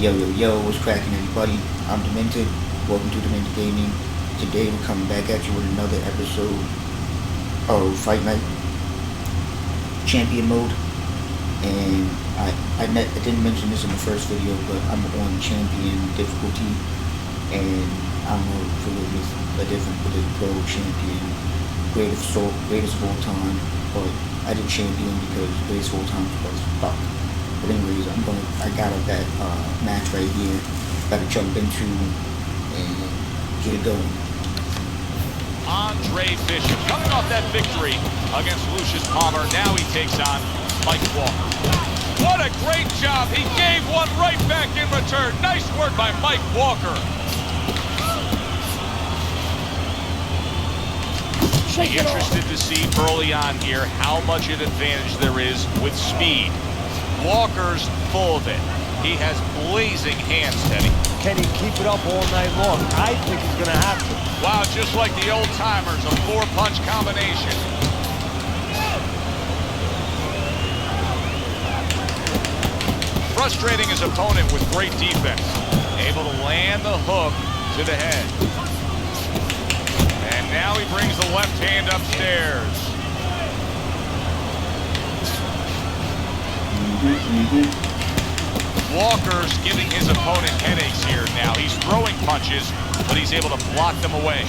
Yo, yo, yo, what's cracking, everybody? I'm Demented. Welcome to Demented Gaming. Today we're coming back at you with another episode of Fight Night Champion Mode. And I didn't mention this in the first video, but I'm on Champion difficulty. And I don't know if it is a different with the Pro Champion, greatest of all time. But I did Champion because greatest of all time was fuck. But anyways, I got up that match right here. Gotta jump into and get it going. Andre Bishop coming off that victory against Lucius Palmer. Now he takes on Mike Walker. What a great job. He gave one right back in return. Nice work by Mike Walker. Be interested to see early on here how much an advantage there is with speed. Walker's full of it. He has blazing hands, Teddy. Can he keep it up all night long? I think he's going to have to. Wow, just like the old timers, a four-punch combination. Frustrating his opponent with great defense. Able to land the hook to the head. And now he brings the left hand upstairs. Walker's giving his opponent headaches here now. He's throwing punches, but he's able to block them away.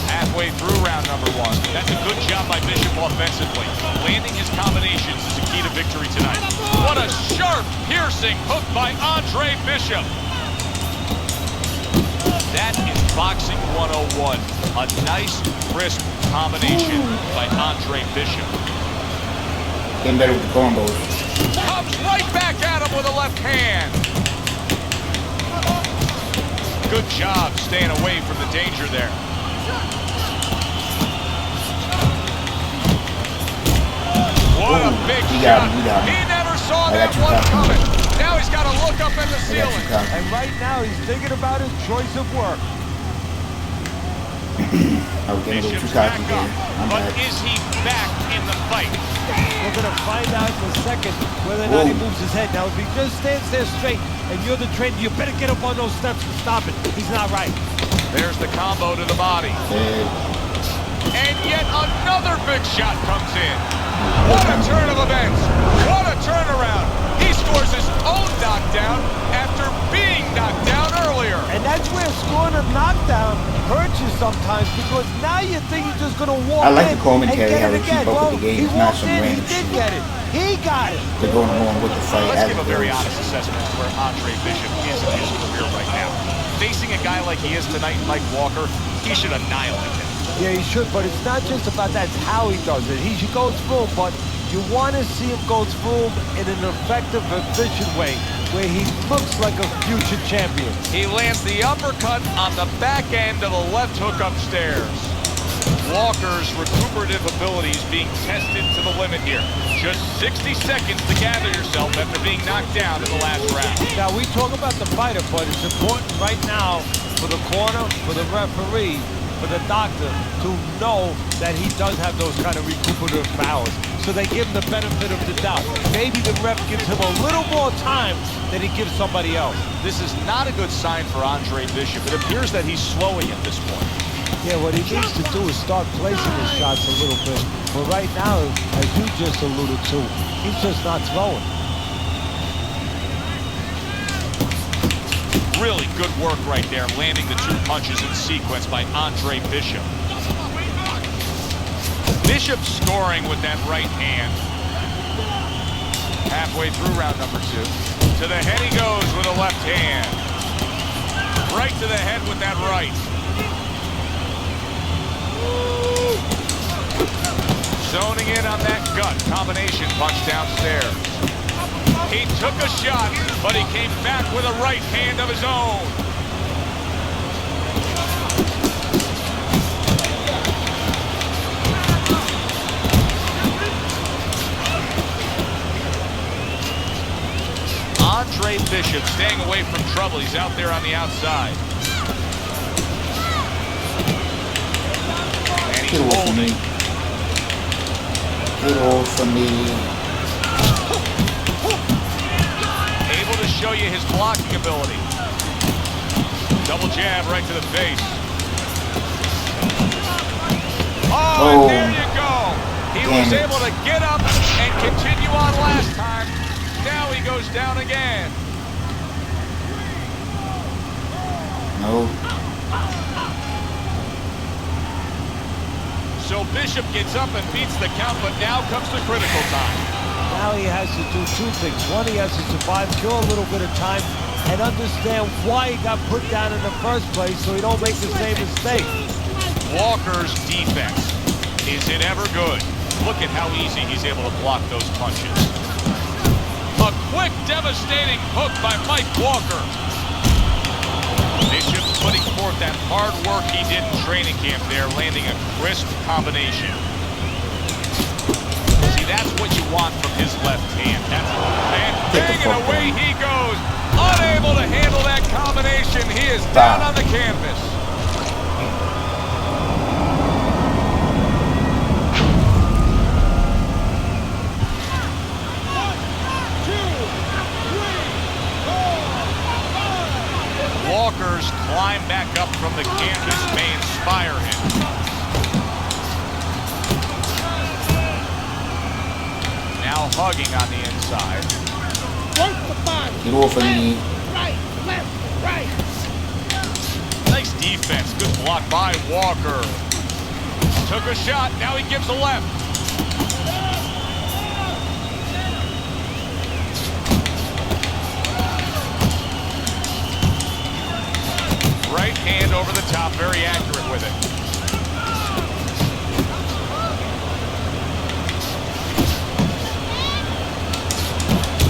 Halfway through round number one. That's a good job by Bishop offensively. Landing his combinations is the key to victory tonight. What a sharp, piercing hook by Andre Bishop. That is Boxing 101. A nice, crisp combination by Andre Bishop. Getting better with the combos. Comes right back at him with a left hand. Good job staying away from the danger there. What a big shot. He never saw that one coming. Now he's got to look up at the ceiling. And right now he's thinking about his choice of work. I was getting a little too cocky there. But is he back in the fight? We're going to find out in a second whether or not he moves his head. Now, if he just stands there straight and you're the trainer, you better get up on those steps and stop it. He's not right. There's the combo to the body. And yet another big shot comes in. What a turn of events. What a turnaround. He scores his own knockdown after being knocked down earlier. And that's where scoring a knockdown hurts you sometimes, because now you think you're just going to walk in. I like the commentary, how they keep again. up with the game. It's not some random He did shit. get it. He got it. They're going along with the fight. Let's as give a it very goes. honest assessment of where Andre Bishop is in his career right now. Facing a guy like he is tonight, Mike Walker, he should annihilate him. Yeah, he should, but it's not just about that's how he does it. He should go through, but you want to see him go through in an effective, efficient way, where he looks like a future champion. He lands the uppercut on the back end of the left hook upstairs. Walker's recuperative abilities being tested to the limit here. Just 60 seconds to gather yourself after being knocked down in the last round. Now, we talk about the fighter, but it's important right now for the corner, for the referee, for the doctor to know that he does have those kind of recuperative powers. So they give him the benefit of the doubt. Maybe the ref gives him a little more time than he gives somebody else. This is not a good sign for Andre Bishop. It appears that he's slowing at this point. Yeah, what he needs to do is start placing his shots a little bit. But right now, as you just alluded to, he's just not throwing. Really good work right there, landing the two punches in sequence by Andre Bishop. Bishop scoring with that right hand. Halfway through round number two. To the head he goes with a left hand. Right to the head with that right. Zoning in on that gut combination punch downstairs. He took a shot, but he came back with a right hand of his own. Andre Bishop staying away from trouble. He's out there on the outside. And he's holding. Good hold for me. show you his blocking ability. Double jab right to the face. Oh, and there you go. He was able to get up and continue on last time. Now he goes down again. No. So Bishop gets up and beats the count, but now comes the critical time. Now he has to do two things. One, he has to survive, kill a little bit of time, and understand why he got put down in the first place so he don't make the same mistake. Walker's defense. Is it ever good? Look at how easy he's able to block those punches. A quick, devastating hook by Mike Walker. Bishop putting forth that hard work he did in training camp there, landing a crisp combination. See, that's what you want from his left hand. That's and bang, and away he goes. Unable to handle that combination. He is down on the canvas. Walker's climb back up from the canvas may inspire him. Now hugging on the inside. Get off of me. Right, left, right. Nice defense. Good block by Walker. Took a shot. Now he gives a left. Right hand over the top, very accurate with it.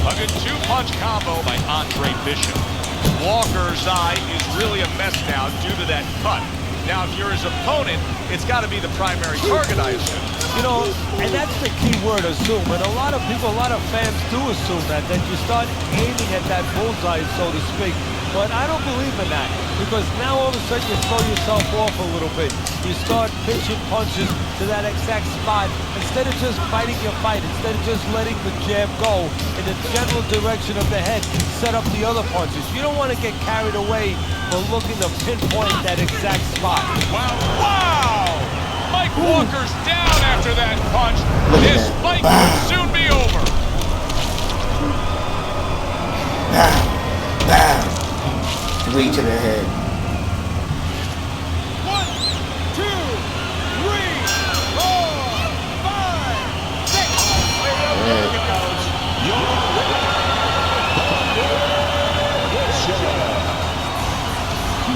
A good two-punch combo by Andre Bishop. Walker's eye is really a mess now due to that cut. Now, if you're his opponent, it's got to be the primary target, I assume. You know, and that's the key word, assume. And a lot of people, a lot of fans do assume that you start aiming at that bullseye, so to speak. But I don't believe in that, because now all of a sudden you throw yourself off a little bit. You start pitching punches to that exact spot instead of just fighting your fight, instead of just letting the jab go in the general direction of the head, set up the other punches. You don't want to get carried away for looking to pinpoint that exact spot. Wow, wow! Mike Walker's down after that punch. This fight could soon be over. Three to the head. 1, 2, 3, 4, 5, 6.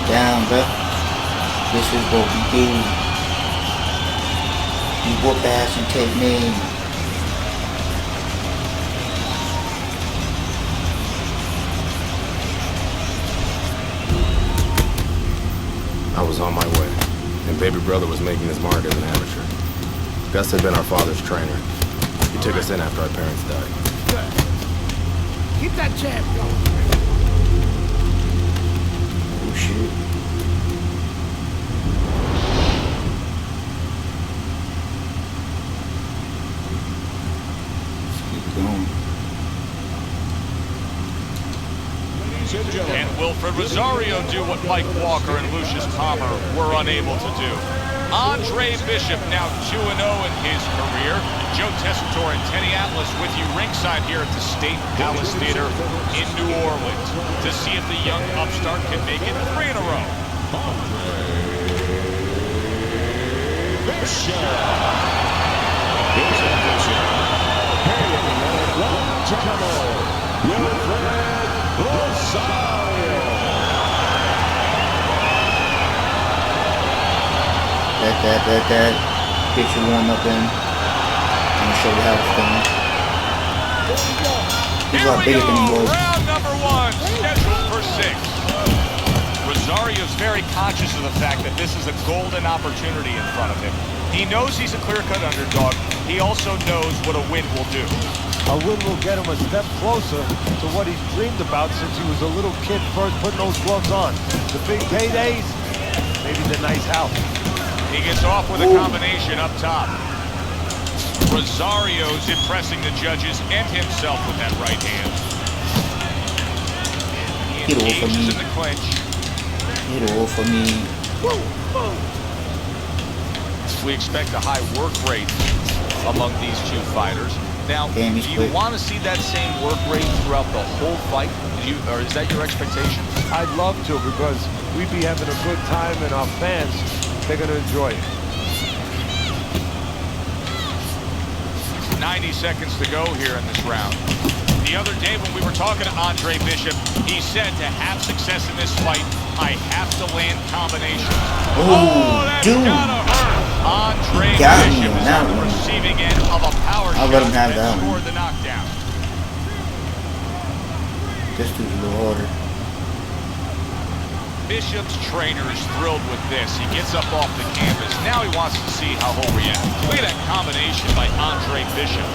Down, bro. This is what we do. You whoop ass and take names. I was on my way, and baby brother was making his mark as an amateur. Gus had been our father's trainer. He took us in after our parents died. Good. Keep that jab going. Oh shit. Let's keep going. And Wilfred Rosario do what Mike Walker and Lucius Palmer were unable to do. Andre Bishop now 2-0 in his career. Joe Tessitore and Teddy Atlas with you ringside here at the State Palace Theater in New Orleans to see if the young upstart can make it 3 in a row. Bishop. Here's a Bishop. To come on. Wilfred Rosario. That. Get your warm up in. I'm gonna show you how it's done. He's a lot bigger than he was. Round number 1, scheduled for 6. Rosario's very conscious of the fact that this is a golden opportunity in front of him. He knows he's a clear-cut underdog. He also knows what a win will do. A win will get him a step closer to what he's dreamed about since he was a little kid first putting those gloves on. The big paydays, maybe the nice house. He gets off with a combination up top. Rosario's impressing the judges and himself with that right hand. Get off of Engages me. in the clinch. Get off of me. We expect a high work rate among these two fighters. Now, Damn, do he's you quick. want to see that same work rate throughout the whole fight? Or is that your expectation? I'd love to, because we'd be having a good time, and our fans, they're going to enjoy it. 90 seconds to go here in this round. The other day when we were talking to Andre Bishop, he said to have success in this fight, I have to land combinations. Oh, that's dude. gotta hurt. Andre He got me Bishop on is that on the one. receiving end of a power I'll shot let him have that that one. scored the knockdown. This dude's a little harder. Bishop's trainer is thrilled with this. He gets up off the canvas. Now he wants to see how he'll react. Look at that combination by Andre Bishop.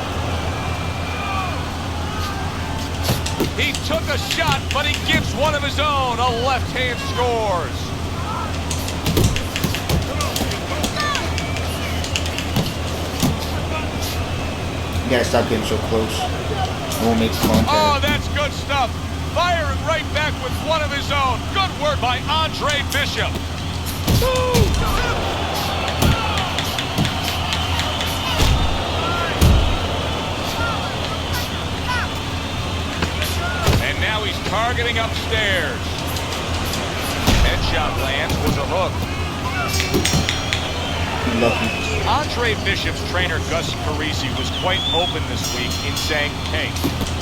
He took a shot, but he gives one of his own. A left hand scores. You gotta stop getting so close. No one makes contact. Oh, that's good stuff. Firing right back with one of his own. Good work by Andre Bishop. And now he's targeting upstairs. Headshot lands with a hook. Lucky. Andre Bishop's trainer, Gus Parisi, was quite open this week in saying, hey,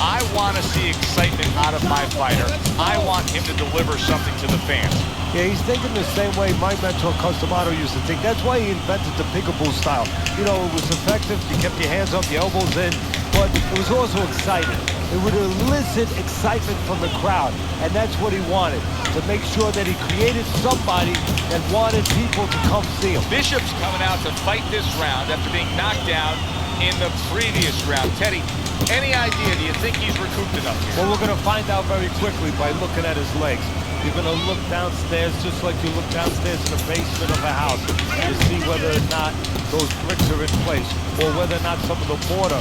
I want to see excitement out of my fighter. I want him to deliver something to the fans. Yeah, he's thinking the same way my mentor Customato used to think. That's why he invented the peekaboo style. You know, it was effective. You kept your hands up, your elbows in, but it was also exciting. It would elicit excitement from the crowd, and that's what he wanted, to make sure that he created somebody that wanted people to come see him. Bishop's coming out to fight this round after being knocked down in the previous round. Teddy, any idea? Do you think he's recouped enough here? Well, we're going to find out very quickly by looking at his legs. You're going to look downstairs just like you look downstairs in the basement of a house to see whether or not those bricks are in place, or whether or not some of the mortar.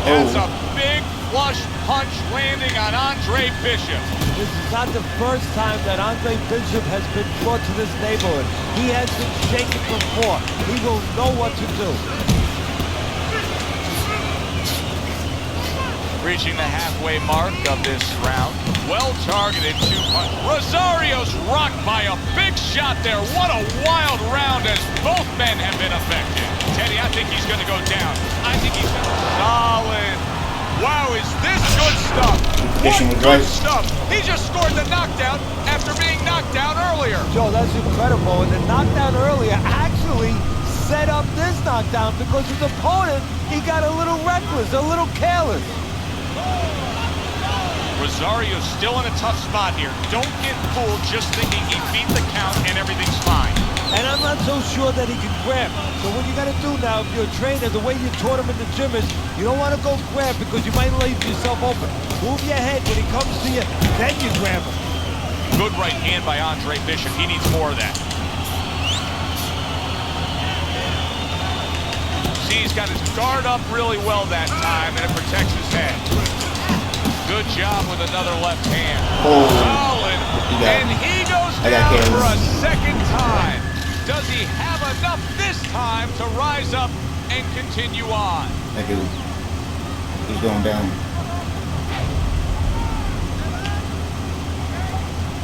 That's a big flush punch landing on Andre Bishop. This is not the first time that Andre Bishop has been brought to this neighborhood. He has been shaken before. He will know what to do. Reaching the halfway mark of this round. Well-targeted two-punch. Rosario's rocked by a big shot there. What a wild round as both men have been affected. Teddy, I think he's going to go down. I think he's going to... Solid. Wow, is this good stuff? Fishing What with good rice. stuff. He just scored the knockdown after being knocked down earlier. Joe, that's incredible. And the knockdown earlier actually set up this knockdown because his opponent, he got a little reckless, a little careless. Rosario's still in a tough spot here. Don't get fooled just thinking he beat the count and everything's fine. And I'm not so sure that he can grab. So what you got to do now, if you're a trainer, the way you taught him in the gym is, you don't want to go grab because you might leave yourself open. Move your head when he comes to you, then you grab him. Good right hand by Andre Bishop. He needs more of that. See, he's got his guard up really well that time, and it protects his head. Good job with another left hand. Oh. Solid. And he goes down for a second time. Does he have enough this time to rise up and continue on? That dude. He's going down.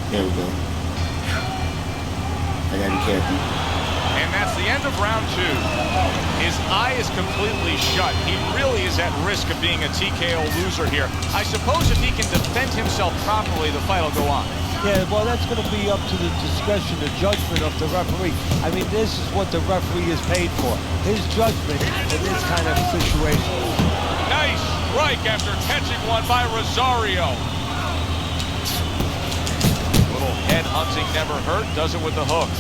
There we go. I gotta be careful. And that's the end of round two. His eye is completely shut. He really is at risk of being a TKO loser here. I suppose if he can defend himself properly, the fight will go on. Yeah, well, that's going to be up to the discretion, the judgment of the referee. I mean, this is what the referee is paid for. His judgment in this kind of situation. Nice strike after catching one by Rosario. Little head hunting never hurt. Does it with the hook.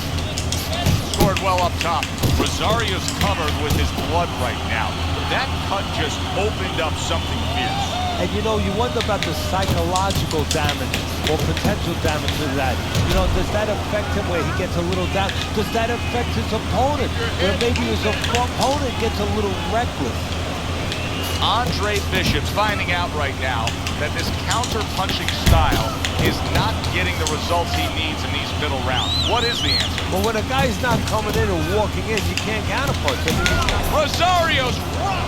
Scored well up top. Rosario's covered with his blood right now. That cut just opened up something fierce. And you know, you wonder about the psychological damage or potential damage to that. You know, does that affect him where he gets a little down? Does that affect his opponent? Where maybe his opponent gets a little reckless? Andre Bishop's finding out right now that this counter-punching style is not getting the results he needs in these middle rounds. What is the answer? But when a guy's not coming in and walking in, you can't counterpunch. I mean, Rosario's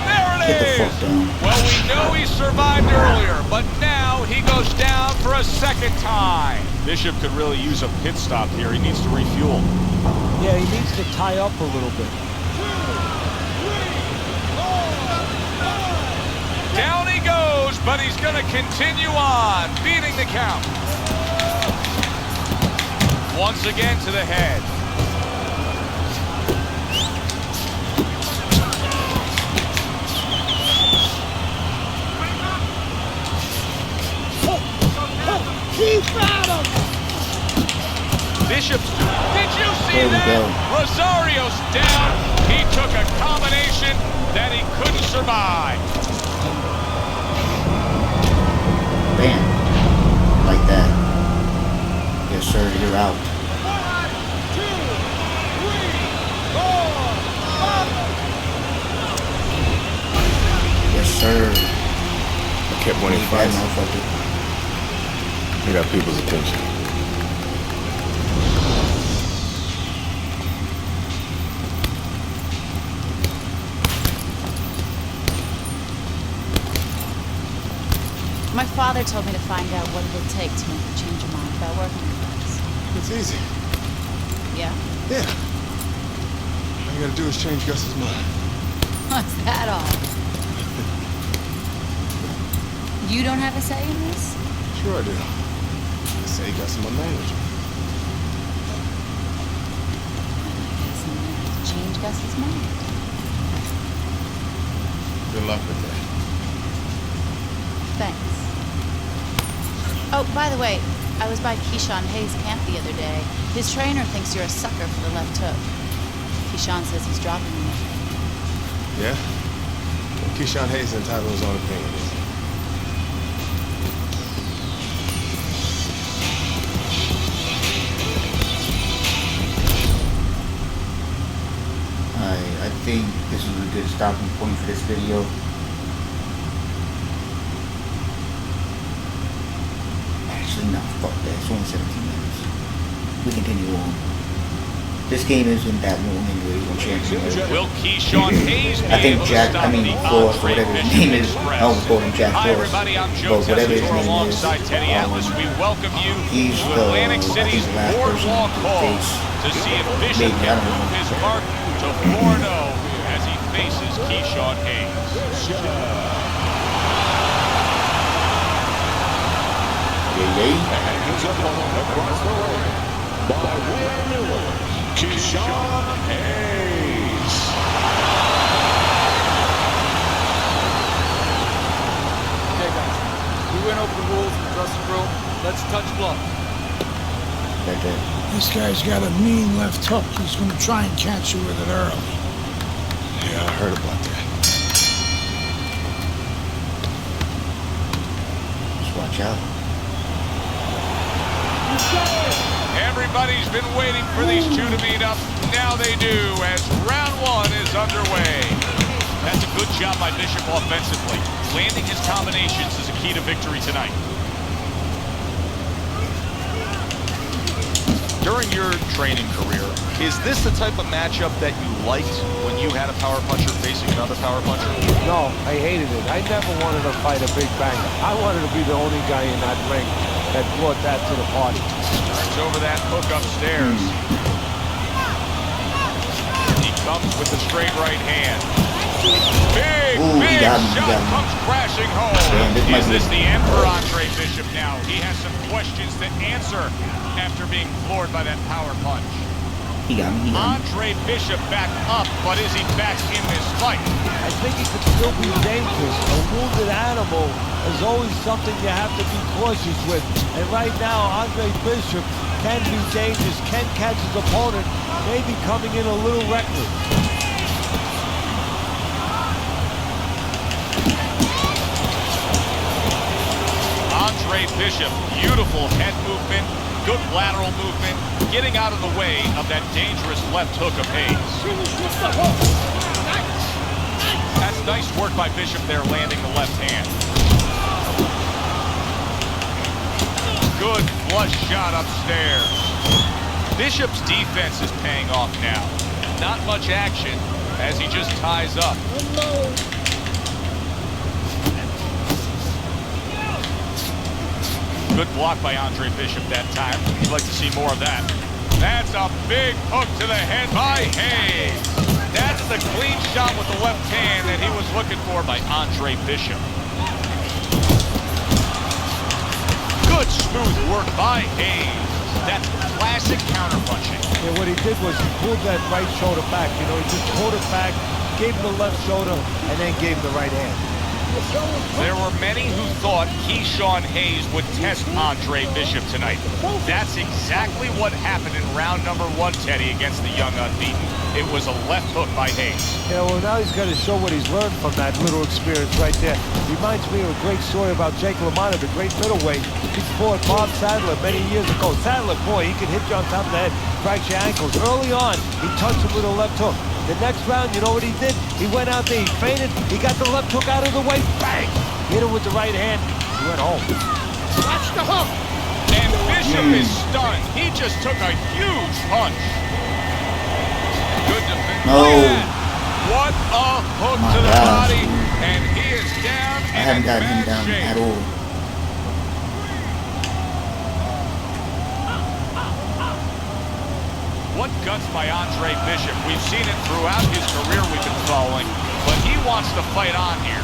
there it Get the is. fuck down. Well, we know he survived earlier, but now he goes down for a second time. Bishop could really use a pit stop here. He needs to refuel. yeah, he needs to tie up a little bit. Down he goes, but he's going to continue on, beating the count. Once again to the head. Keep at him! Bishop, did you see There we that? go. Rosario's down. He took a combination that he couldn't survive. Bam. Like that. Yes, sir, you're out. 1, 2, 3, 4, 5. Yes, sir. I kept winning Bad fights. motherfucker. I got people's attention. My father told me to find out what it'll take to make you change your mind about working with us. It's easy. Yeah? Yeah. All you gotta do is change Gus's mind. What's that all? You don't have a say in this? Sure I do. I say Gus is my manager. I guess I'm gonna have to change Gus's mind. Good luck with that. Thanks. Oh, by the way, I was by Keyshawn Hayes' camp the other day. His trainer thinks you're a sucker for the left hook. Keyshawn says he's dropping you. Yeah? Well, Keyshawn Hayes is entitled to his own opinion. I think this is a good stopping point for this video. Actually, no, fuck that. It's only 17 minutes. We continue on. This game isn't that long anyway on Champion. Will Keyshawn Hayes be I think able Jack, to stop I mean the Frost, or Andre whatever his Bishop name is. Express? I always call him Jack Hi Frost. everybody, I'm Joe But whatever his Tessitore name is, alongside Teddy Atlas. We welcome you he's to the, Atlantic I City's think, last person Boardwalk to Hall face to see if Bishop maybe, I can don't move know. his mark to 4-0 as he faces Keyshawn Hayes. Yeah. His opponent across the ring by way of Newark, Keyshawn Hayes. Okay, guys. We went over the rules in the dressing room. Let's touch gloves. Right there. This guy's got a mean left hook. He's gonna try and catch you with it early. Yeah, I heard about that. Just watch out. Everybody's been waiting for these two to meet up. Now they do as round one is underway. That's a good job by Bishop offensively. Landing his combinations is a key to victory tonight. During your training career, is this the type of matchup that you liked when you had a power puncher facing another power puncher? No, I hated it. I never wanted to fight a big banger. I wanted to be the only guy in that ring that brought that to the party. Turns over that hook upstairs. He comes with the straight right hand. Big, Ooh, he big got him, he shot got him. comes crashing home. Damn, this might Is be- this the end for Andre Bishop now? He has some questions to answer after being floored by that power punch. He got me. He got me. Andre Bishop back up, but is he back in this fight? I think he could still be dangerous. A wounded animal is always something you have to be cautious with. And right now, Andre Bishop can be dangerous, can catch his opponent, maybe coming in a little reckless. Andre Bishop, beautiful head movement, good lateral movement, getting out of the way of that dangerous left hook of Hayes. That's nice work by Bishop there, landing the left hand. Good flush a shot upstairs. Bishop's defense is paying off now. Not much action as he just ties up. Good block by Andre Bishop that time. You'd like to see more of that. That's a big hook to the head by Hayes. That's the clean shot with the left hand that he was looking for by Andre Bishop. Good smooth work by Hayes. That's classic counterpunching. Yeah, what he did was he pulled that right shoulder back. You know, he just pulled it back, gave him the left shoulder, and then gave him the right hand. There were many who thought Keyshawn Hayes would test Andre Bishop tonight. That's exactly what happened in round number 1, Teddy, against the young unbeaten. It was a left hook by Hayes. Yeah, well, now he's got to show what he's learned from that little experience right there. Reminds me of a great story about Jake LaMotta, the great middleweight. He fought Bob Sadler many years ago. Sadler, boy, he could hit you on top of the head, fracture your ankles. Early on, he touched him with a left hook. The next round, you know what he did? He went out there, he feinted, he got the left hook out of the way, bang! Hit him with the right hand, he went home. Watch the hook! And Bishop is stunned. He just took a huge punch. Good defense. No. What a hook My to the gosh, body. dude. And he is down I haven't gotten him down shape. at all. What guts by Andre Bishop. We've seen it throughout his career we've been following, but he wants to fight on here.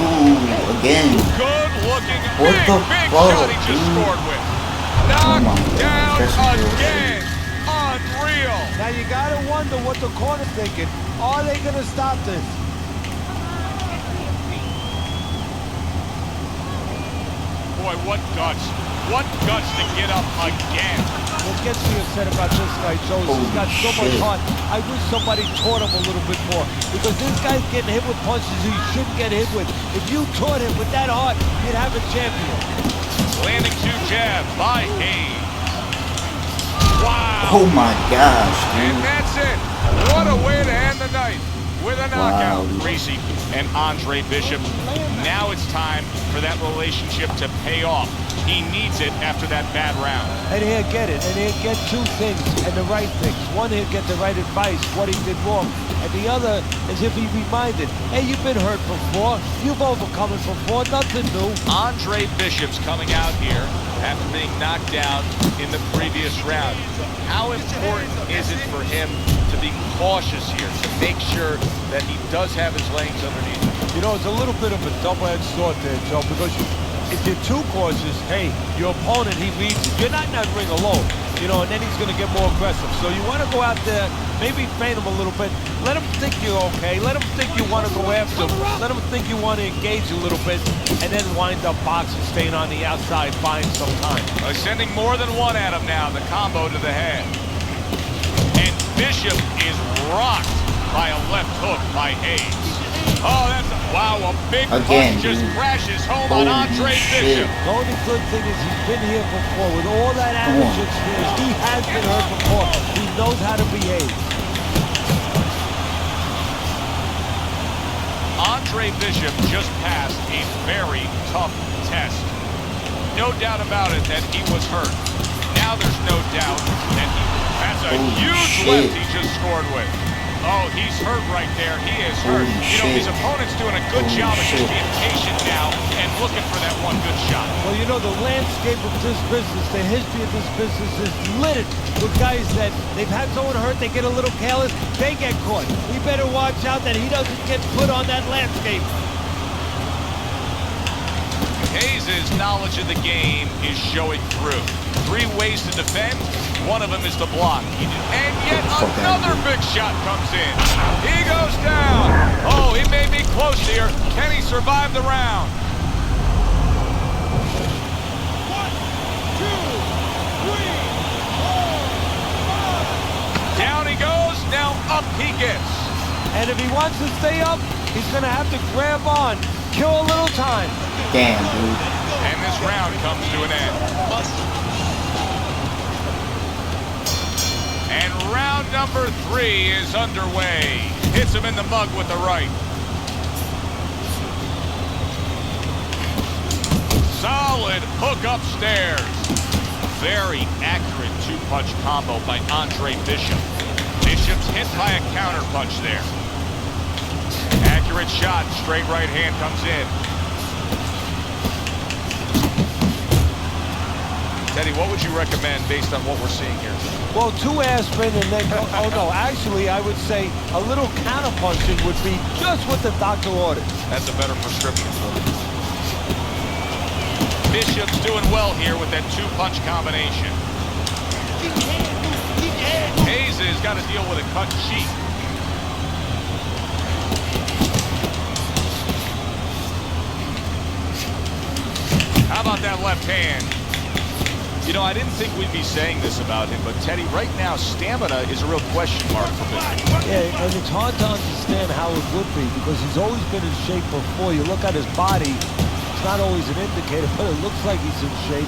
Ooh, again. Good looking, What big the fuck, fuck, shot he just dude? scored with. Oh Knocked my God, down that's incredible. again. Unreal. Now you gotta wonder what the corner's thinking. Are they gonna stop this? Boy, what guts. What guts to get up again. What gets me upset about this guy, Joe, is he's got so much Holy shit. heart. I wish somebody taught him a little bit more. Because this guy's getting hit with punches he shouldn't get hit with. If you taught him with that heart, you'd have a champion. Landing 2 jabs by Hayes. Wow. Oh my gosh, And dude. that's it. What a way to end the night with a knockout. Wow. Greasy and Andre Bishop. Now it's time for that relationship to pay off. He needs it after that bad round. And he'll get it. And he'll get two things and the right things. One, he'll get the right advice, what he did wrong. And the other is if he reminded, hey, you've been hurt before. You've overcome it before. Nothing new. Andre Bishop's coming out here after being knocked out in the previous round. How important is it for him to be cautious here, to make sure that he does have his legs underneath him? You know, it's a little bit of a double-edged sword there, Joe, because if you're too cautious, hey, your opponent, he reads it. You're not in that ring alone, you know, and then he's going to get more aggressive. So you want to go out there, maybe feint him a little bit. Let him think you're okay. Let him think you want to go after him. Let him think you want to engage a little bit, and then wind up boxing, staying on the outside, buying some time. Sending more than one at him now, the combo to the head. And Bishop is rocked by a left hook by Hayes. Oh, that's wow, a big Again, punch just dude. crashes home Holy on Andre shit. Bishop. The only good thing is he's been here before. With all that amateur experience, he has been hurt before. He knows how to behave. Andre Bishop just passed a very tough test. No doubt about it that he was hurt. Now there's no doubt that that's a Holy huge shit. left he just scored with. Oh, he's hurt right there. He is hurt. Holy You know, his shit. opponent's doing a good Holy job of just shit. being patient now and looking for that one good shot. Well, you know, the landscape of this business, the history of this business is littered with guys that they've had someone hurt, they get a little careless, they get caught. We better watch out that he doesn't get put on that landscape. Hayes' knowledge of the game is showing through. 3 ways to defend. One of them is to block. And yet another big shot comes in. He goes down. Oh, he may be close here. Can he survive the round? 1, 2, 3, 4, 5. Down he goes. Now up he gets. And if he wants to stay up, he's going to have to grab on, kill a little time. Damn, dude. And this round comes to an end. And round number 3 is underway. Hits him in the mug with the right. Solid Solid hook upstairs. Very accurate two-punch combo by Andre Bishop. Bishop's hit by a counterpunch there. Accurate shot, straight right hand comes in. Teddy, what would you recommend based on what we're seeing here? Well, 2 aspirin and then, oh no, actually I would say a little counterpunching would be just what the doctor ordered. That's a better prescription for him. Bishop's doing well here with that two-punch combination. Hayes has got to deal with a cut cheek. How about that left hand? You know, I didn't think we'd be saying this about him, but Teddy, right now, stamina is a real question mark for Bishop. Yeah, and it's hard to understand how it would be because he's always been in shape before. You look at his body, it's not always an indicator, but it looks like he's in shape.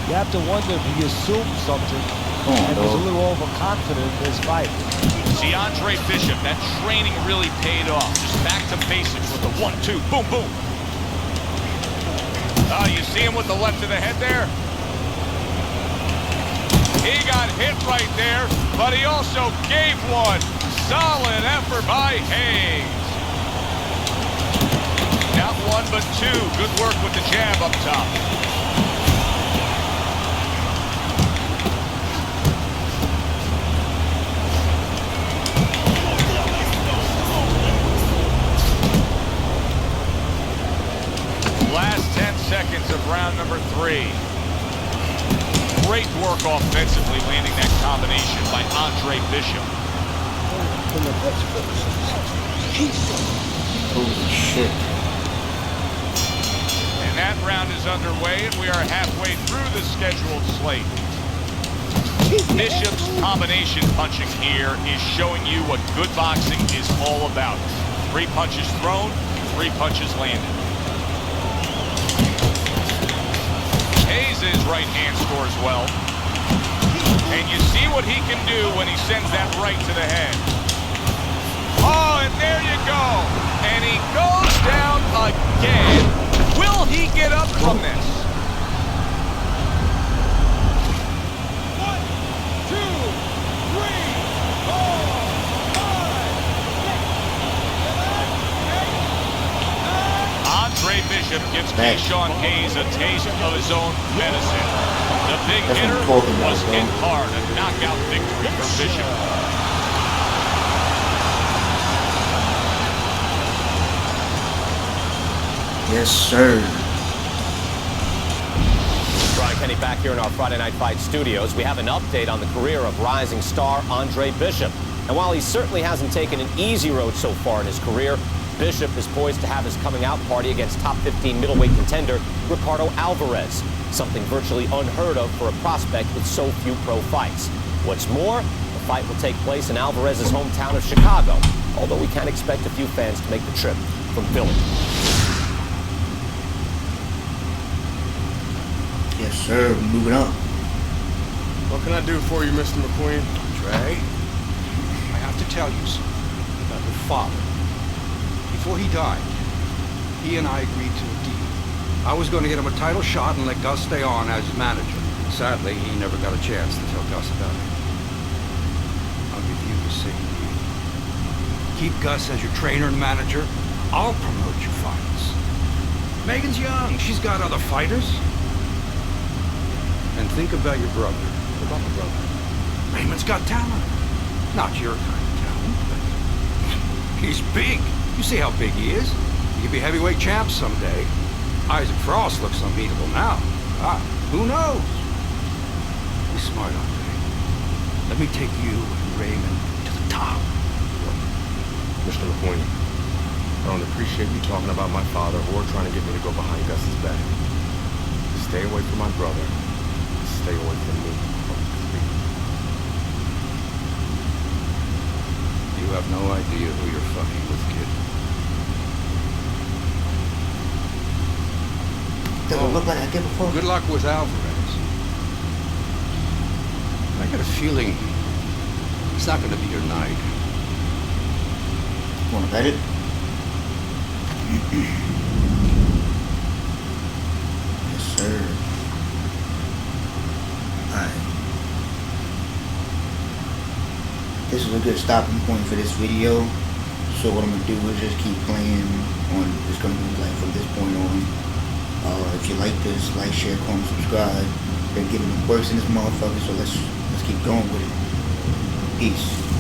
You have to wonder if he assumed something and was a little overconfident in this fight. See, Andre Bishop, that training really paid off. Just back to basics with the 1-2, boom, boom. You see him with the left to the head there? He got hit right there, but he also gave one. Solid effort by Hayes. Not one, but two. Good work with the jab up top. Last 10 seconds of round number 3. Great work offensively, landing that combination by Andre Bishop. Holy shit. And that round is underway, and we are halfway through the scheduled slate. Bishop's combination punching here is showing you what good boxing is all about. 3 punches thrown, 3 punches landed. Hayes' right hand scores well. And you see what he can do when he sends that right to the head. Oh, and there you go. And he goes down again. Will he get up from this? 1, 2, 3, 4, 5, 6, 7, 8, 9. Andre Bishop gives Keyshawn Hayes a taste of his own medicine. The big hitter was hit hard, a knockout victory for Bishop. Yes, sir. Brian Kenny back here in our Friday Night Fight studios. We have an update on the career of rising star Andre Bishop. And while he certainly hasn't taken an easy road so far in his career, Bishop is poised to have his coming out party against top 15 middleweight contender Ricardo Alvarez, something virtually unheard of for a prospect with so few pro fights. What's more, the fight will take place in Alvarez's hometown of Chicago, although we can expect a few fans to make the trip from Philly. Yes, sir. Moving up. What can I do for you, Mr. McQueen? Trey, I have to tell you something about your father. Before he died, he and I agreed to a deal. I was going to get him a title shot and let Gus stay on as his manager. Sadly, he never got a chance to tell Gus about it. I'll give you the same deal. Keep Gus as your trainer and manager. I'll promote your fights. Megan's young. She's got other fighters. And think about your brother. What about my brother? Raymond's got talent. Not your kind of talent, but he's big. You see how big he is? He could be heavyweight champ someday. Isaac Frost looks unbeatable now. Who knows? Be smart, Andre. Let me take you and Raymond to the top. Mr. McQueen, I don't appreciate you talking about my father or trying to get me to go behind Gus's back. Stay away from my brother. Stay away from me. You have no idea who you're fucking with, kid. Doesn't look like I did before. Good luck with Alvarez. I got a feeling it's not going to be your night. Want to bet it? Yes, sir. Alright. This is a good stopping point for this video. So what I'm gonna do is just keep playing on. It's gonna be like from this point on. If you like this, like, share, comment, subscribe. Been giving it works in this motherfucker, so let's keep going with it. Peace.